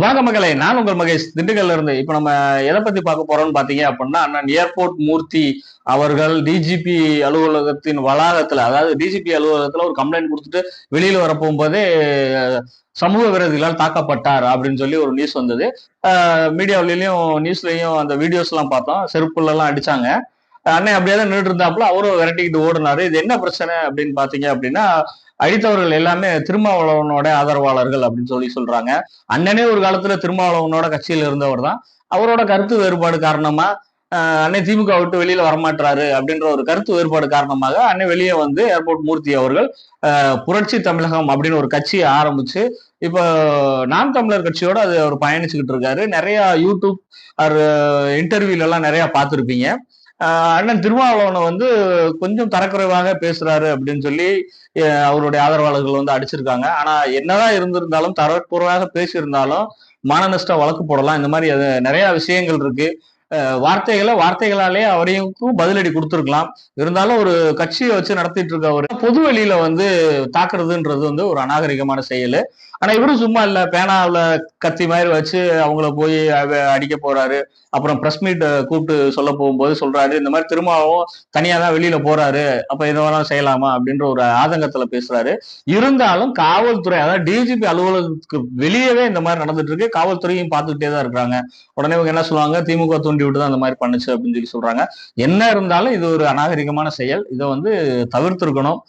வாங்க மகளே, நான் உங்கள் மகேஷ் திண்டுக்கல்ல இருந்து. இப்ப நம்ம எதை பத்தி பார்க்க போறோம்னு பாத்தீங்க அப்படின்னா, அண்ணன் ஏர்போர்ட் மூர்த்தி அவர்கள் டிஜிபி அலுவலகத்தின் வளாகத்துல, அதாவது டிஜிபி அலுவலகத்துல ஒரு கம்ப்ளைண்ட் கொடுத்துட்டு வெளியில வர போகும்போதே சமூக விரோதிகளால் தாக்கப்பட்டார் அப்படின்னு சொல்லி ஒரு நியூஸ் வந்தது. மீடியாவிலையும் நியூஸ்லயும் அந்த வீடியோஸ் எல்லாம் பார்த்தோம். செருப்புல எல்லாம் அடிச்சாங்க. அண்ணன் அப்படியே தான் நின்றுட்டு இருந்தாப்புல அவரும் விரட்டிக்கிட்டு ஓடினாரு. இது என்ன பிரச்சனை அப்படின்னு பாத்தீங்க அப்படின்னா, அடித்தவர்கள் எல்லாமே திருமாவளவனோட ஆதரவாளர்கள் அப்படின்னு சொல்லி சொல்றாங்க. அண்ணனே ஒரு காலத்துல திருமாவளவனோட கட்சியில இருந்தவர் தான். அவரோட கருத்து வேறுபாடு காரணமா அண்ணன் திமுக விட்டு வெளியில வரமாட்டாரு அப்படின்ற ஒரு கருத்து வேறுபாடு காரணமாக அண்ணன் வெளியே வந்து ஏர்போர்ட் மூர்த்தி அவர்கள் புரட்சி தமிழகம் அப்படின்னு ஒரு கட்சியை ஆரம்பிச்சு இப்போ நாம் தமிழர் கட்சியோட அது அவர் பயணிச்சுக்கிட்டு இருக்காரு. நிறைய யூடியூப் இன்டர்வியூல எல்லாம் நிறைய பார்த்திருப்பீங்க. அண்ணன் திருமாவளவனை வந்து கொஞ்சம் தரக்குறைவாக பேசுறாரு அப்படின்னு சொல்லி அவருடைய ஆதரவாளர்கள் வந்து அடிச்சிருக்காங்க. ஆனா என்னதான் இருந்திருந்தாலும் தரக்குறைவாக பேசியிருந்தாலும் மான நஷ்ட வழக்கு போடலாம். இந்த மாதிரி அது நிறைய விஷயங்கள் இருக்கு. வார்த்தைகளாலே அவரையும் பதிலடி கொடுத்திருக்கலாம். இருந்தாலும் ஒரு கட்சியை வச்சு நடத்திட்டு இருக்க ஒரு பொது வெளியில வந்து தாக்குறதுன்றது வந்து ஒரு அநாகரிகமான செயல். ஆனா இவரும் சும்மா இல்ல, பேனாவுல கத்தி மாதிரி வச்சு அவங்கள போய் அடிக்க போறாரு. அப்புறம் பிரஸ் மீட் கூப்பிட்டு சொல்ல போகும்போது சொல்றாரு, இந்த மாதிரி திரும்பவும் தனியா தான் வெளியில போறாரு, அப்ப எது வேணாலும் செய்யலாமா அப்படின்ற ஒரு ஆதங்கத்துல பேசுறாரு. இருந்தாலும் காவல்துறை, அதாவது டிஜிபி அலுவலகத்துக்கு வெளியவே இந்த மாதிரி நடந்துட்டு இருக்கு. காவல்துறையும் பார்த்துக்கிட்டே தான் இருக்காங்க. உடனே இவங்க என்ன சொல்லுவாங்க, திமுக தூண்டி விட்டு தான் அந்த மாதிரி பண்ணுச்சு அப்படின்னு சொல்லி சொல்றாங்க. என்ன இருந்தாலும் இது ஒரு அநாகரிகமான செயல். இதை வந்து தவிர்த்திருக்கணும்.